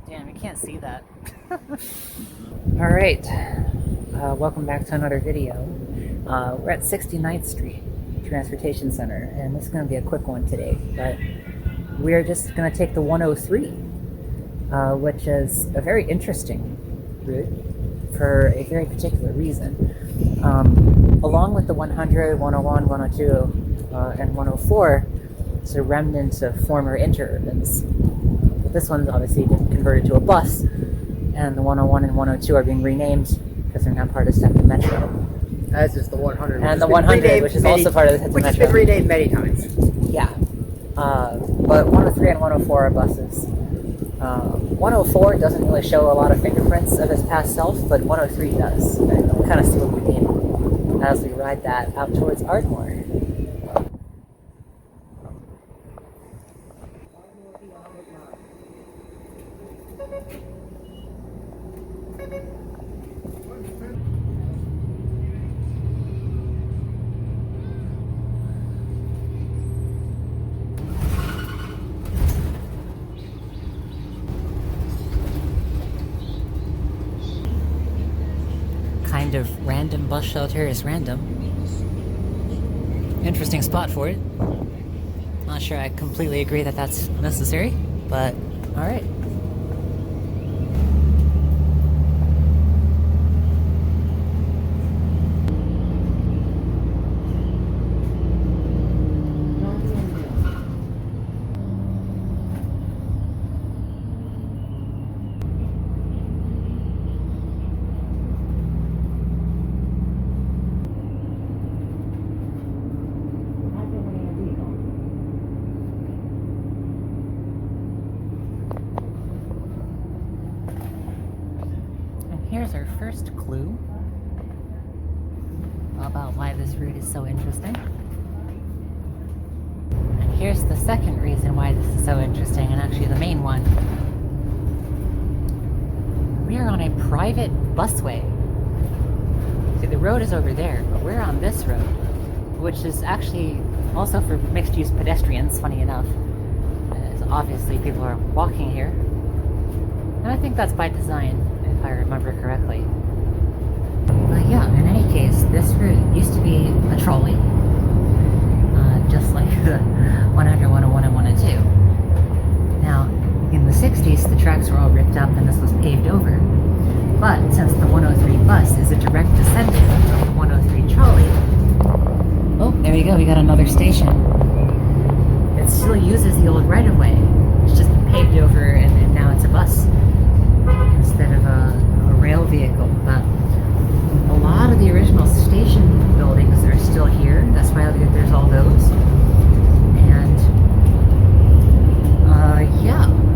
Damn, you can't see that. Alright, welcome back to another video. We're at 69th Street Transportation Center, and this is going to be a quick one today, but we're just going to take the 103, which is a very interesting route for a very particular reason. Along with the 100, 101, 102, and 104, it's a remnant of former interurbans. But this one's obviously been converted to a bus, and the 101 and 102 are being renamed because they're now part of SEPTA Metro. As is the 100. And the 100, which is also part of the SEPTA Metro. Which has been renamed many times. Yeah. But 103 and 104 are buses. 104 doesn't really show a lot of fingerprints of his past self, but 103 does. And we'll kind of see what we mean as we ride that out towards Ardmore. Kind of random bus shelter is random. Interesting spot for it. Not sure I completely agree that that's necessary, but alright. Here's our first clue about why this route is so interesting. And here's the second reason why this is so interesting, and actually the main one. We are on a private busway. See, the road is over there, but we're on this road, which is actually also for mixed-use pedestrians, funny enough. As obviously people are walking here. And I think that's by design, if I remember correctly. But yeah, in any case, this route used to be a trolley, just like the 100, 101, and 102. Now, in the 60s, the tracks were all ripped up and this was paved over. But since the 103 bus is a direct descendant of the 103 trolley, oh, there you go, we got another station. It still uses the old right-of-way. It's just paved over and now it's a bus instead of a rail vehicle. But a lot of the original station buildings are still here. That's why there's all those.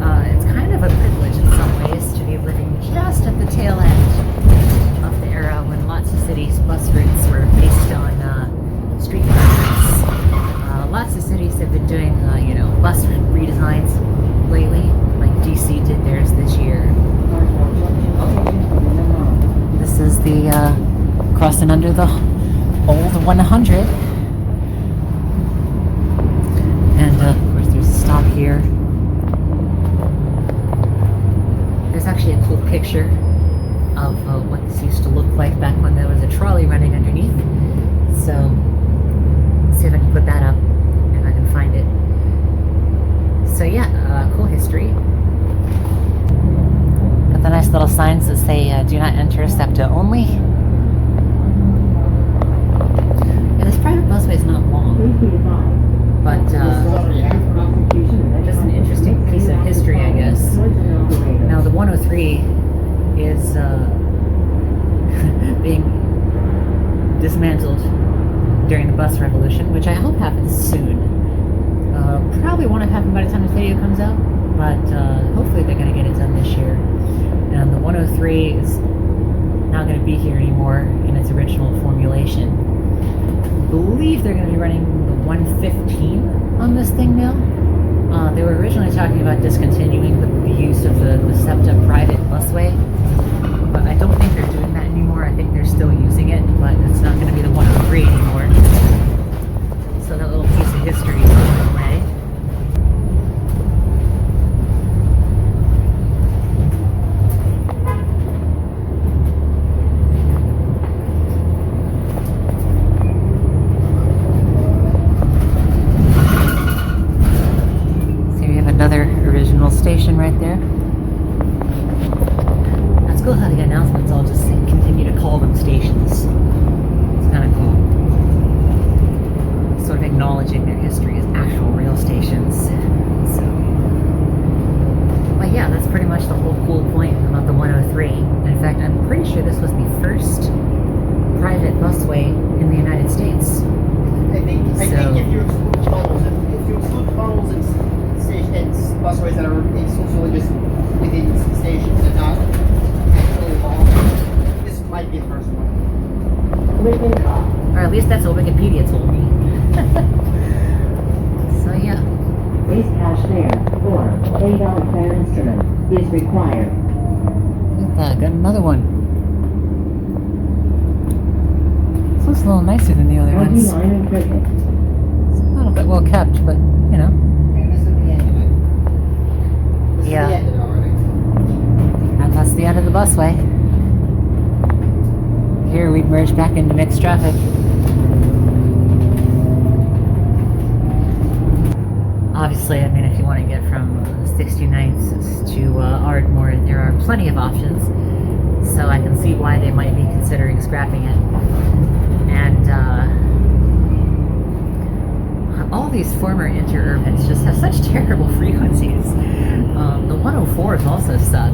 And it's kind of a privilege in some ways to be living just at the tail end of the era when lots of cities' bus routes were based on street routes. Lots of cities have been doing bus redesigns lately, like DC did theirs this year. This is the crossing under the old 100, and of course there's a stop here. There's actually a cool picture of what this used to look like back when there was a trolley running underneath. So let's see if I can put that up, if I can find it. So yeah, cool history. Got the nice little signs that say do not enter SEPTA only. Yeah, this private busway is not long, but just an interesting piece of history, I guess. Now the 103 is being dismantled during the bus revolution, which I hope happens soon. Probably won't have happened by the time this video comes out, but hopefully they're going to get it done this year. And the 103 is not going to be here anymore in its original formulation. I believe they're going to be running the 115 on this thing now. They were originally talking about discontinuing the use of the SEPTA private busway, but I don't think they're doing that anymore. I think they're still using it, but it's not going to be the 103 anymore. So that little piece of history is going away. another original station right there. That's cool how the announcements all just continue to call them stations. It's kind of cool. Sort of acknowledging their history as actual real stations. So, but yeah, that's pretty much the whole cool point about the 103. In fact, I'm pretty sure this was the first private busway in the United States. I think if you exclude tunnels and busways that are exclusively just within stations and not actually long, this might be the first one. Or at least that's what Wikipedia told me. So yeah. This cash fare or $8 fare instrument is required. Look at that, got another one. This looks a little nicer than the other ones. It's a little bit well kept, but you know. And this is the end of it. This Yeah. is the end of it already. And that's the end of the busway. Here we merge back into mixed traffic. Obviously, I mean, if you want to get from 69th to Ardmore, there are plenty of options. So I can see why they might be considering scrapping it. And all these former interurbans just have such terrible frequencies. The 104s also suck.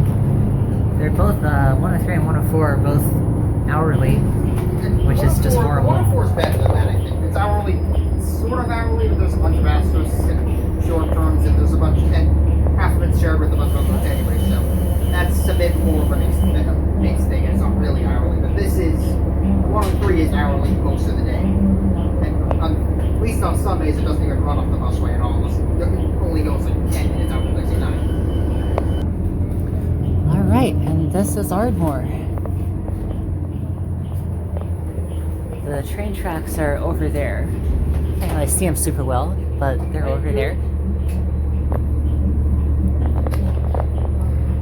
They're both, 103 and 104 are both hourly, which is just horrible. 104 is better than that, I think. It's hourly, sort of hourly, but there's a bunch of asterisks and short terms, and there's a bunch, and half of it's shared with a bunch of others anyway, so that's a bit more of a mixed thing. It's not really hourly, but this is, 103 is hourly most of the day. And at least on Sundays, it doesn't even run off the busway at all. It only goes like 10 minutes out from 69. Alright, and this is Ardmore. The train tracks are over there. I can't really see them super well, but they're over there.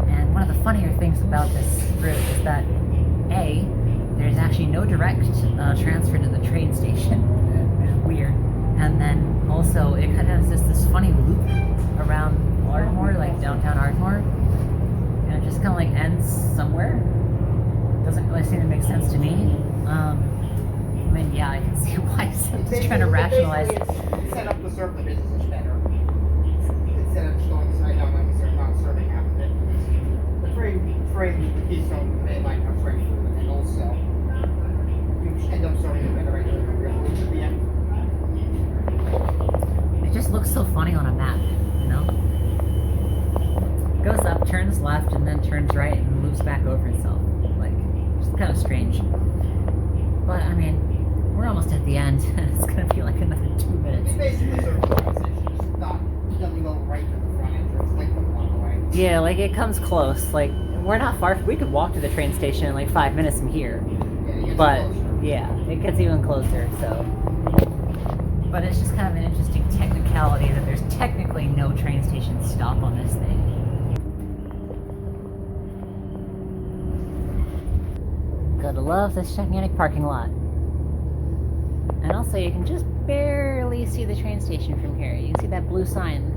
And one of the funnier things about this route is that A, there's actually no direct transfer to the train station, which is weird. And then also it kind of has this funny loop around Ardmore, like downtown Ardmore. And it just kind of like ends somewhere. Doesn't really seem to make sense to me. I mean, yeah, I can see why someone's trying to rationalize. It's set up to serve the businesses better. Instead of just going side down like they're not serving half of it. The train Keystone main line comes right through, and also you end up serving it better right through at the end. It just looks so funny on a map, you know? Goes up, turns left, and then turns right and moves back over itself. Like, it's kind of strange. But, I mean, we're almost at the end. It's gonna be like another 2 minutes. It's basically serves the train station, just not, it doesn't go right to the front entrance, like the block away. Yeah, like it comes close. Like, we're not far. We could walk to the train station in like 5 minutes from here. Yeah, it gets But, closer. yeah, it gets even closer, so. But it's just kind of an interesting technicality that there's technically no train station stop on this thing. Gotta love this gigantic parking lot. And also you can just barely see the train station from here. You can see that blue sign.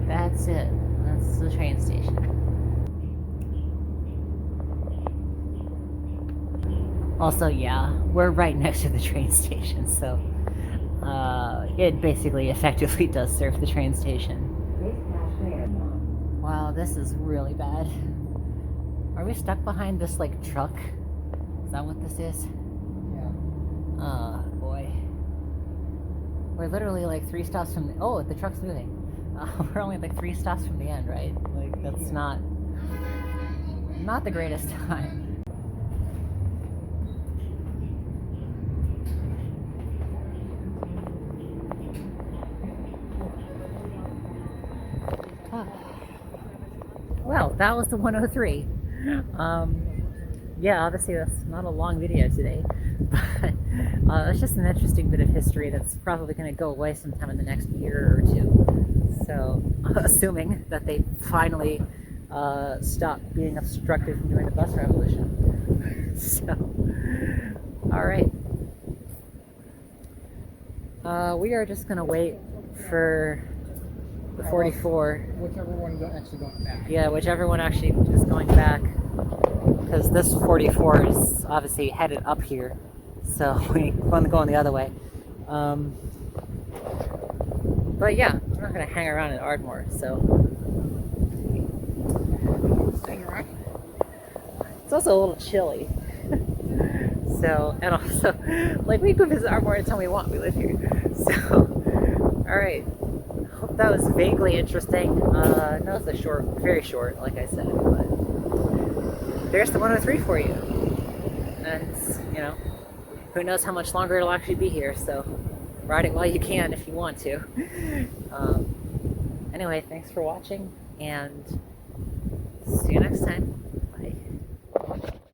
That's it. That's the train station. Also, yeah, we're right next to the train station, so it basically effectively does serve the train station. Wow, this is really bad. Are we stuck behind this, like, truck? Is that what this is? Yeah. Oh, boy. We're literally, like, 3 stops from the... Oh, the truck's moving. We're only, like, 3 stops from the end, right? Like, that's not the greatest time. Well, that was the 103. Yeah, obviously that's not a long video today, but it's just an interesting bit of history that's probably going to go away sometime in the next year or two. So, assuming that they finally stop being obstructed from doing the bus revolution. So, alright. We are just going to wait for the 44. Whichever one's actually going back. Yeah, whichever one actually is going back. Because this 44 is obviously headed up here. So we want to go the other way. But yeah, I'm not going to hang around in Ardmore, so. Hang around. It's also a little chilly. So, and also, like, we can visit Ardmore anytime we want. We live here. So, alright. Hope that was vaguely interesting. No, it's a short, very short, like I said, but there's the 103 for you. And, you know, who knows how much longer it'll actually be here, so ride it while you can if you want to. Anyway, thanks for watching, and see you next time.